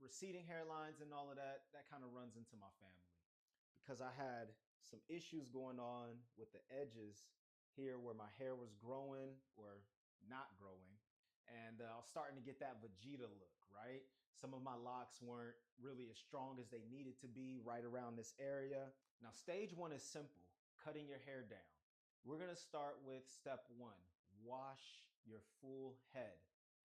receding hairlines and all of that, that kind of runs into my family because I had some issues going on with the edges here where my hair was growing or not growing. And I was starting to get that Vegeta look, right? Some of my locks weren't really as strong as they needed to be right around this area. Now, stage one is simple, cutting your hair down. We're gonna start with step one, wash your full head.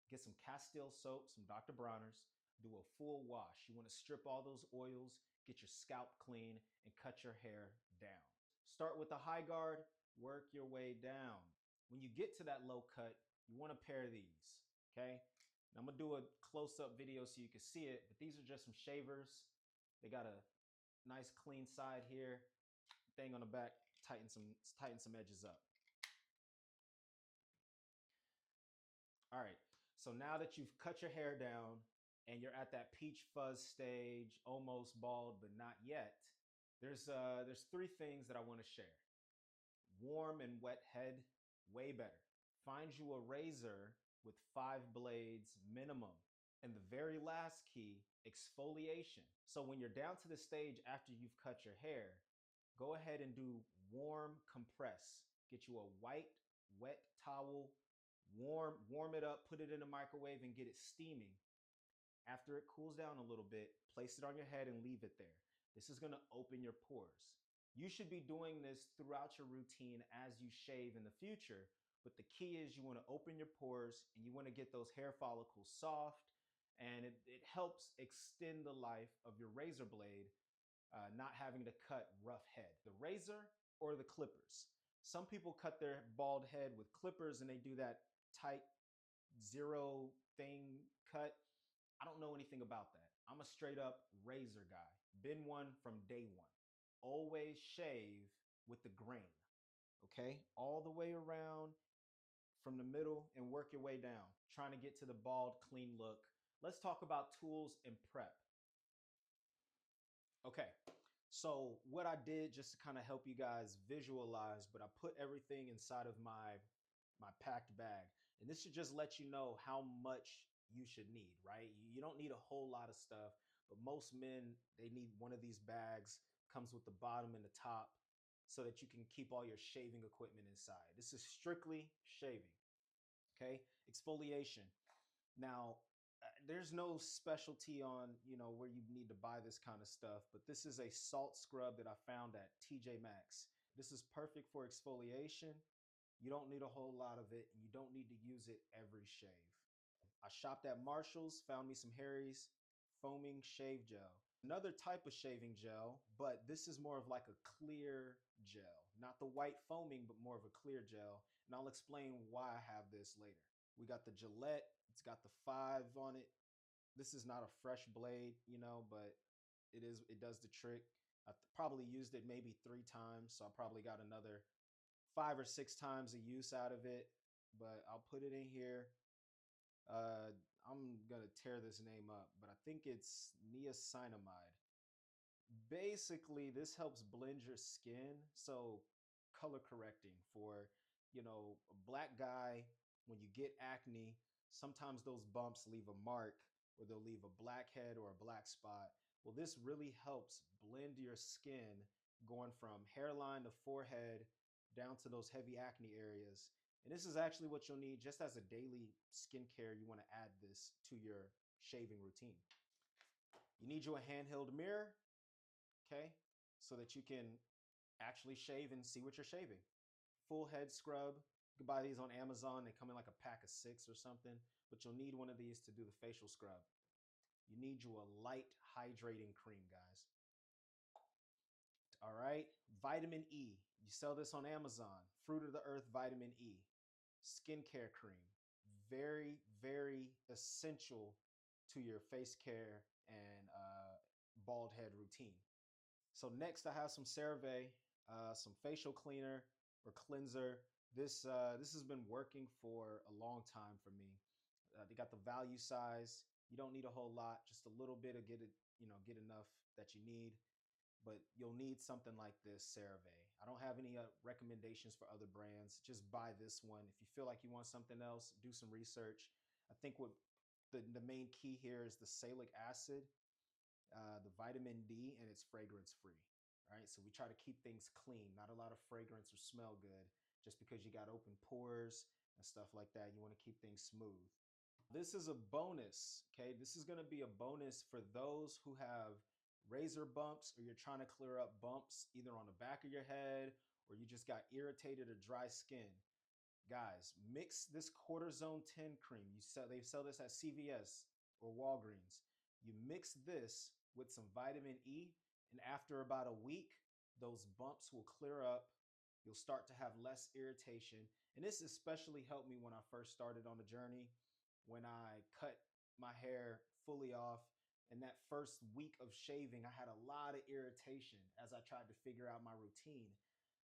Get some Castile soap, some Dr. Bronner's, do a full wash. You wanna strip all those oils, get your scalp clean, and cut your hair down. Start with the high guard, work your way down. When you get to that low cut, you wanna pair these, okay? Now I'm gonna do a close-up video so you can see it, but these are just some shavers. They got a nice clean side here, thing on the back, tighten some edges up. All right, so now that you've cut your hair down and you're at that peach fuzz stage, almost bald but not yet, there's three things that I want to share. Warm and wet head, way better. Find you a razor with 5 blades minimum. And the very last key, exfoliation. So when you're down to the stage after you've cut your hair, go ahead and do warm compress. Get you a white, wet towel, warm it up, put it in the microwave and get it steaming. After it cools down a little bit, place it on your head and leave it there. This is gonna open your pores. You should be doing this throughout your routine as you shave in the future, but the key is you wanna open your pores and you wanna get those hair follicles soft, and it helps extend the life of your razor blade, not having to cut rough head. The razor or the clippers. Some people cut their bald head with clippers and they do that tight zero thing cut. I don't know anything about that. I'm a straight up razor guy. Been one from day one. Always shave with the grain, okay? All the way around from the middle and work your way down, trying to get to the bald, clean look. Let's talk about tools and prep. Okay, so what I did just to kind of help you guys visualize, but I put everything inside of my packed bag. And this should just let you know how much you should need, right? You don't need a whole lot of stuff, but most men, they need one of these bags, comes with the bottom and the top so that you can keep all your shaving equipment inside. This is strictly shaving, okay? Exfoliation. Now, there's no specialty on, where you need to buy this kind of stuff, but this is a salt scrub that I found at TJ Maxx. This is perfect for exfoliation. You don't need a whole lot of it, and you don't need to use it every shave. I shopped at Marshall's, found me some Harry's foaming shave gel. Another type of shaving gel, but this is more of like a clear gel. Not the white foaming, but more of a clear gel. And I'll explain why I have this later. We got the Gillette. It's got the 5 on it. This is not a fresh blade, but it does the trick. I've probably used it maybe 3 times, so I probably got another 5 or 6 times of use out of it, but I'll put it in here. I'm gonna tear this name up, but I think it's niacinamide. Basically, this helps blend your skin, so color correcting for, a black guy. When you get acne, sometimes those bumps leave a mark or they'll leave a blackhead or a black spot. Well, this really helps blend your skin going from hairline to forehead down to those heavy acne areas. And this is actually what you'll need just as a daily skincare. You want to add this to your shaving routine. You need you a handheld mirror, okay, so that you can actually shave and see what you're shaving. Full head scrub. You can buy these on Amazon. They come in like a pack of 6 or something, but you'll need one of these to do the facial scrub. You need you a light hydrating cream, guys. All right, vitamin E. You sell this on Amazon. Fruit of the Earth vitamin E. Skincare cream. Very, very essential to your face care and bald head routine. So next I have some CeraVe, some facial cleaner or cleanser. This has been working for a long time for me. They got the value size. You don't need a whole lot, just a little bit to get it, get enough that you need. But you'll need something like this CeraVe. I don't have any recommendations for other brands. Just buy this one. If you feel like you want something else, do some research. I think what The main key here is the salic acid, the vitamin D, and it's fragrance free. Right. So we try to keep things clean, not a lot of fragrance or smell good, just because you got open pores and stuff like that. You want to keep things smooth. This is a bonus. Okay. This is going to be a bonus for those who have razor bumps, or you're trying to clear up bumps either on the back of your head, or you just got irritated or dry skin. Guys, mix this cortisone 10 cream. They sell this at CVS or Walgreens. You mix this with some vitamin E, and after about a week, those bumps will clear up. You'll start to have less irritation. And this especially helped me when I first started on the journey, when I cut my hair fully off. In that first week of shaving, I had a lot of irritation as I tried to figure out my routine.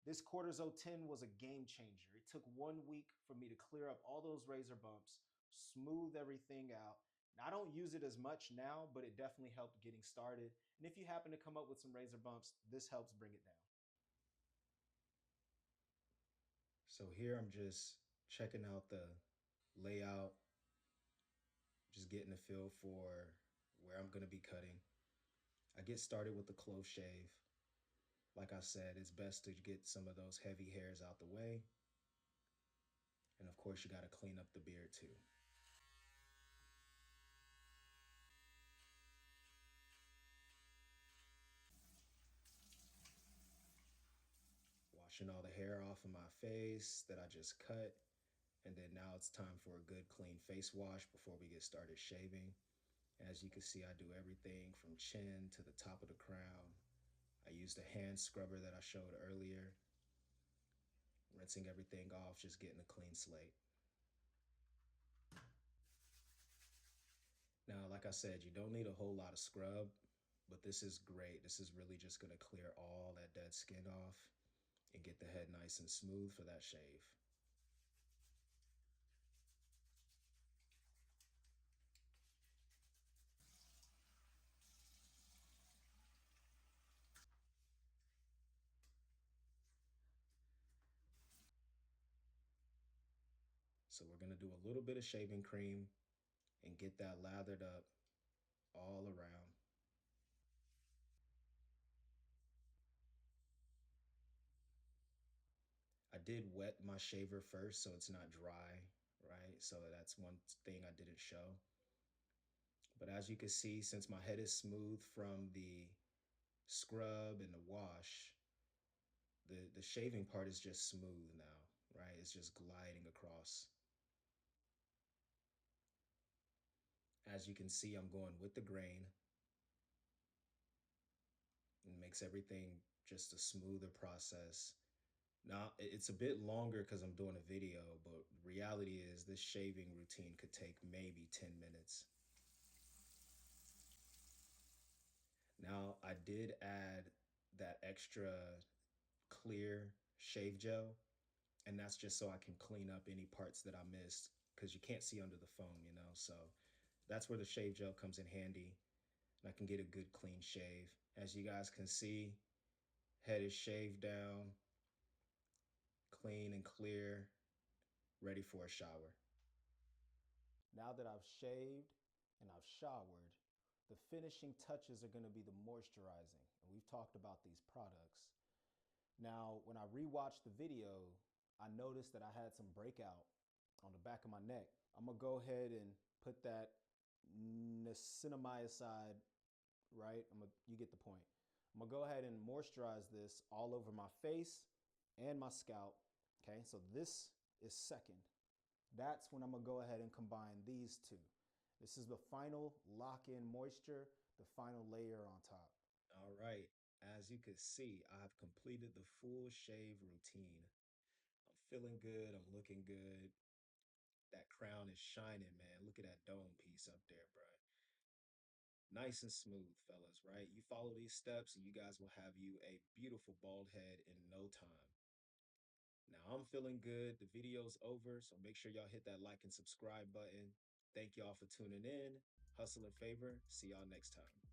This cortisone 10 was a game changer. It took 1 week for me to clear up all those razor bumps, smooth everything out. Now, I don't use it as much now, but it definitely helped getting started. And if you happen to come up with some razor bumps, this helps bring it down. So here I'm just checking out the layout, just getting a feel for where I'm going to be cutting. I get started with the close shave. Like I said, it's best to get some of those heavy hairs out the way. And of course, you got to clean up the beard too. Washing all the hair off of my face that I just cut. And then now it's time for a good clean face wash before we get started shaving. As you can see, I do everything from chin to the top of the crown. I used a hand scrubber that I showed earlier, rinsing everything off, just getting a clean slate. Now, like I said, you don't need a whole lot of scrub, but this is great. This is really just gonna clear all that dead skin off and get the head nice and smooth for that shave. So we're gonna do a little bit of shaving cream and get that lathered up all around. I did wet my shaver first so it's not dry, right? So that's one thing I didn't show. But as you can see, since my head is smooth from the scrub and the wash, the shaving part is just smooth now, right? It's just gliding across. As you can see, I'm going with the grain. It makes everything just a smoother process. Now, it's a bit longer because I'm doing a video, but reality is this shaving routine could take maybe 10 minutes. Now, I did add that extra clear shave gel, and that's just so I can clean up any parts that I missed because you can't see under the foam, you know? So that's where the shave gel comes in handy, and I can get a good clean shave. As you guys can see, head is shaved down, clean and clear, ready for a shower. Now that I've shaved and I've showered, the finishing touches are going to be the moisturizing. And we've talked about these products. Now, when I rewatched the video, I noticed that I had some breakout on the back of my neck. I'm going to go ahead and put that niacinamide, right? You get the point. I'm going to go ahead and moisturize this all over my face and my scalp. Okay, so this is second. That's when I'm gonna go ahead and combine these two. This is the final lock-in moisture, the final layer on top. All right, as you can see, I've completed the full shave routine. I'm feeling good, I'm looking good. That crown is shining, man. Look at that dome piece up there, bro. Nice and smooth, fellas, right? You follow these steps and you guys will have you a beautiful bald head in no time. Now I'm feeling good. The video's over, so make sure y'all hit that like and subscribe button. Thank y'all for tuning in. Hustle and favor. See y'all next time.